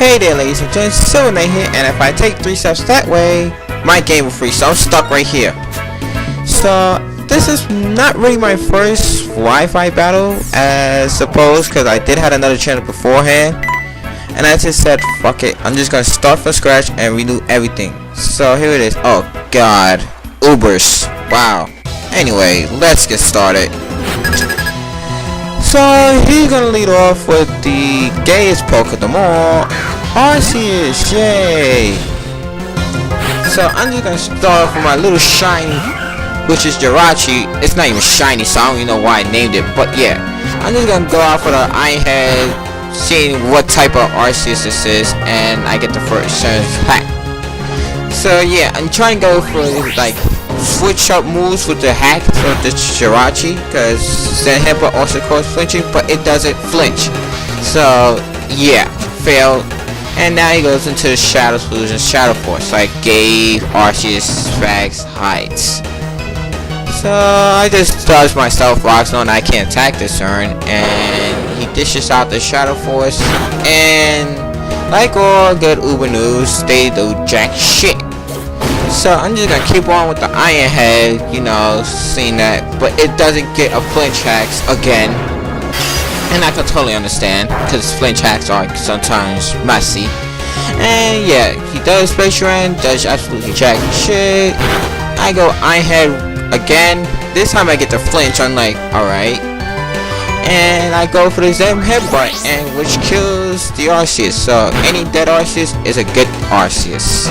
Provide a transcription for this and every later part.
Hey there ladies and gents, Silvernight here, and if I take 3 steps that way, my game will freeze, so I'm stuck right here. So, this is not really my first Wi-Fi battle, as supposed, because I did have another channel beforehand. And I just said, fuck it, I'm just gonna start from scratch and renew everything. So here it is. Oh god, Ubers, wow. Anyway, let's get started. So he's gonna lead off with the gayest poke of them all, Arceus, yay! So I'm just gonna start off with my little shiny, which is Jirachi. It's not even shiny, so I don't even know why I named it, but yeah. I'm just gonna go off with an Iron Head, seeing what type of Arceus this is, and I get the first pack. So yeah, I'm trying to go for like switch up moves with the hack for the Jirachi, because Zenheba also causes flinching, but it doesn't flinch. So yeah, failed. And now he goes into the Shadow Solution, Shadow Force. So I gave Arceus Fags Heights. So I just dodge myself rocks, knowing I can't attack this turn, and he dishes out the Shadow Force, and like all good Uber news, they do jack shit. So I'm just gonna keep on with the Iron Head, you know, seeing that, but it doesn't get a flinch hacks again, and I can totally understand, because flinch hacks are sometimes messy. And yeah, he does Space Run, does absolutely jack shit. I go Iron Head again. This time I get the flinch. I'm like, alright. And I go for the Zen Headbutt, and which kills the Arceus. So any dead Arceus is a good Arceus,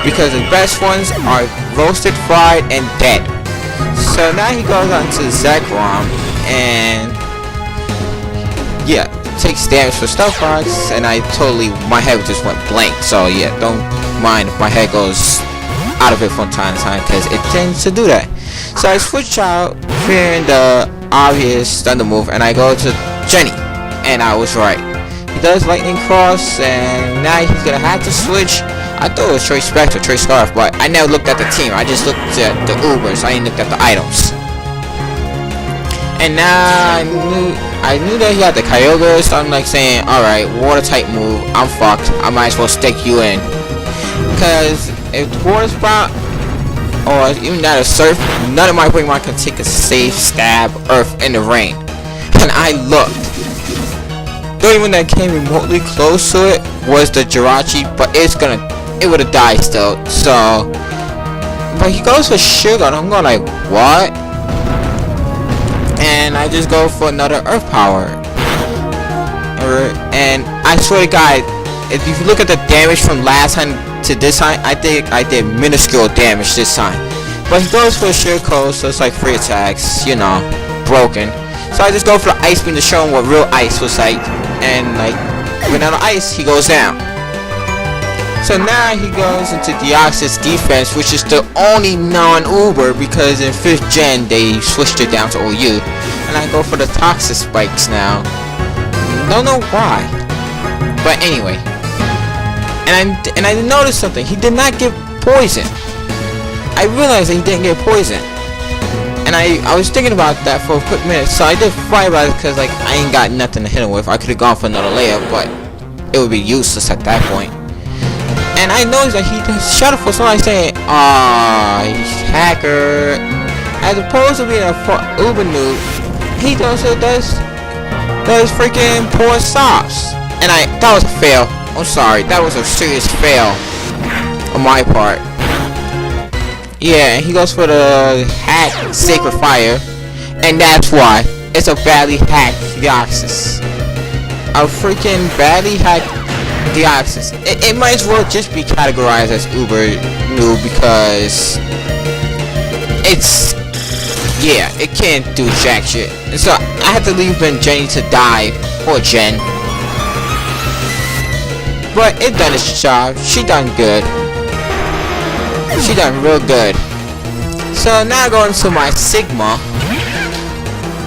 because the best ones are roasted, fried, and dead. So now he goes on to Zekrom, and yeah, takes damage for Stealth Rocks, and my head just went blank. So yeah, don't mind if my head goes out of it from time to time, because it tends to do that. So I switch out, fearing the obvious thunder move, and I go to Jenny, and I was right. He does Lightning Cross, and now he's gonna have to switch. I thought it was Choice Specs or Choice Scarf, but I never looked at the team. I just looked at the Ubers. I didn't look at the items. And now I knew that he had the Kyogre, so I'm like saying, alright, water type move, I'm fucked. I might as well stick you in. Because if water spout or even that a surf, none of my Pokemon can take a safe stab Earth in the rain. And I looked. The only one that came remotely close to it was the Jirachi, but it would have died still. So, but he goes for Sugar, and I'm going like, what? And I just go for another Earth Power. And I swear to God, if you look at the damage from last time to this time, I think I did minuscule damage this time. But he goes for a Sheer Cold, so it's like 3 attacks, you know, broken. So I just go for the Ice Beam to show him what real ice was like, and like, when on the ice, he goes down. So now he goes into Deoxys defense, which is the only non-Uber, because in 5th gen they switched it down to OU. And I go for the Toxic Spikes now. Don't know why, but anyway. And I noticed something. He did not get poison. I realized that he didn't get poison, and I was thinking about that for a quick minute. So I did fight about it, because like I ain't got nothing to hit him with. I could have gone for another layer, but it would be useless at that point. And I noticed that he does Shadow Force. So I'm saying, he's hacker. As opposed to being a Uber noob, he also does freaking poor stops. And that was a fail. I'm sorry, that was a serious fail on my part. Yeah, he goes for the hack Sacred Fire, and that's why it's a badly hacked Deoxys. A freaking badly hacked Deoxys. It might as well just be categorized as Uber noob, because it can't do jack shit. And so I had to leave Jenny to die, or Jen. But it done its job. She done good. She done real good. So now I go into my Sigma,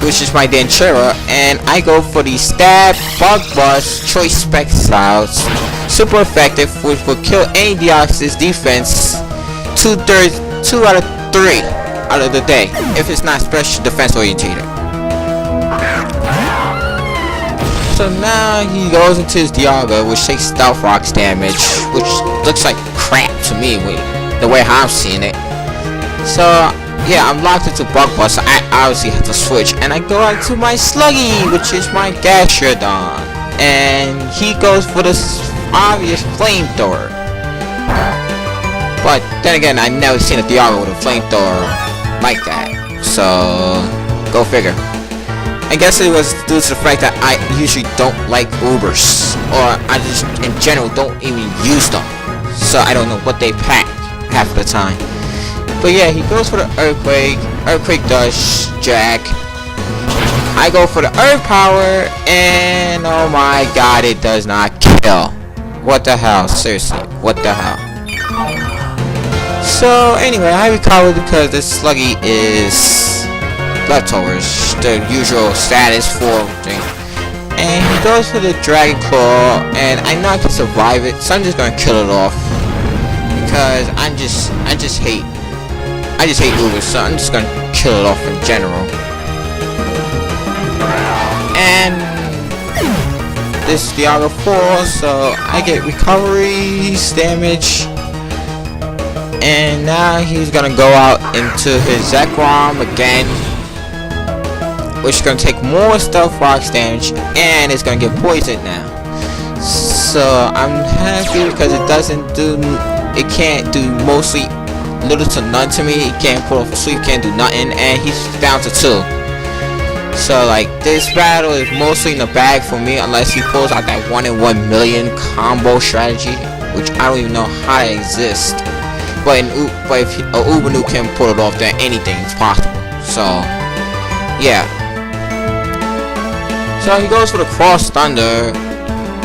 which is my Danchera, and I go for the Stab, Bug Bust, Choice Spec styles. Super effective, which will kill any Deoxys defense 2 out of 3 out of the day, if it's not special defense orientated. So now he goes into his Dialga, which takes Stealth Rocks damage, which looks like crap to me, the way I'm seeing it. So yeah, I'm locked into Bug Bust, so I obviously have to switch, and I go out to my Sluggy, which is my Gastrodon, and he goes for this obvious Flamethrower. But then again, I never seen a Dialga with a Flamethrower like that, so go figure. I guess it was due to the fact that I usually don't like Ubers, or I just in general don't even use them, so I don't know what they pack half the time. But yeah, he goes for the Earthquake. Earthquake does jack. I go for the Earth Power, and oh my god, it does not kill. What the hell? Seriously, what the hell? So anyway, I recovered because this Sluggy is leftovers, the usual status 4 thing. And he goes for the Dragon Claw, and I know I can survive it, so I'm just gonna kill it off. Because I just hate Ubers, so I'm just gonna kill it off in general. And this Dialga falls, so I get recoveries, damage. And now he's gonna go out into his Zekrom again, which is gonna take more Stealth Rocks damage, and it's gonna get poisoned now. So I'm happy because it can't do mostly little to none to me. It can't pull off a sweep, can't do nothing, and he's down to 2. So like this battle is mostly in the bag for me unless he pulls out that 1 in 1 million combo strategy, which I don't even know how to exist. But if a Uber can pull it off, then anything is possible. So yeah. So he goes for the Cross Thunder,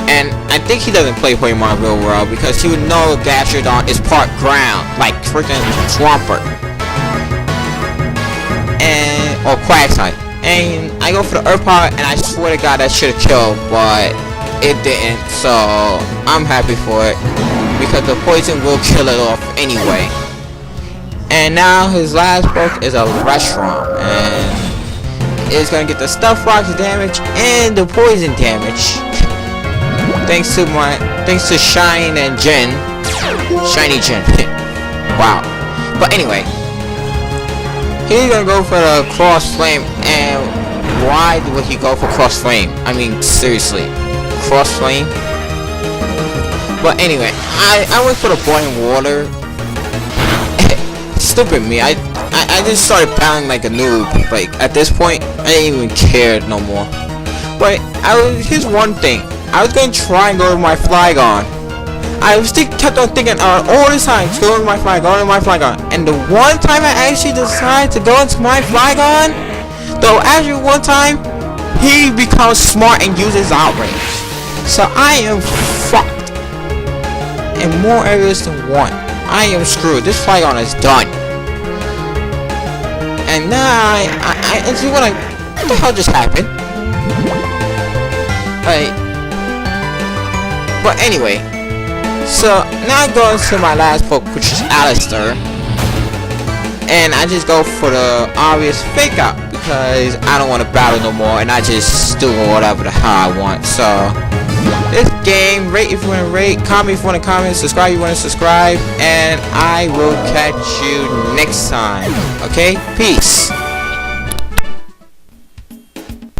and I think he doesn't play Pokemon real world because he would know Gastrodon is part ground, like freaking Swampert, or Quagsire. And I go for the Earth Power, and I swear to God that should have killed, but it didn't. So I'm happy for it because the poison will kill it off anyway. And now his last book is a Reshiram, and it's gonna get the Stealth Rocks damage and the poison damage. Thanks to Shiny Gen. Wow. But anyway, he's gonna go for the Cross Flame, and why would he go for Cross Flame? I mean, seriously, Cross Flame. But anyway, I went for the Boiling Water. Stupid me. I just started battling like a noob. Like at this point, I didn't even care no more. But here's one thing. I was gonna try and go to my Flygon. I kept on thinking all this time, go to my Flygon. And the one time I actually decided to go into my Flygon, though actually one time, he becomes smart and uses Outrage. So I am fucked in more areas than one. I am screwed. This Flygon is done. And now I see what the hell just happened? But anyway, so now I go into my last book, which is Alistair, and I just go for the obvious fake out because I don't want to battle no more, and I just do whatever the hell I want. So this game, rate if you want to rate, comment if you want to comment, subscribe if you want to subscribe, and I will catch you next time. Okay, peace.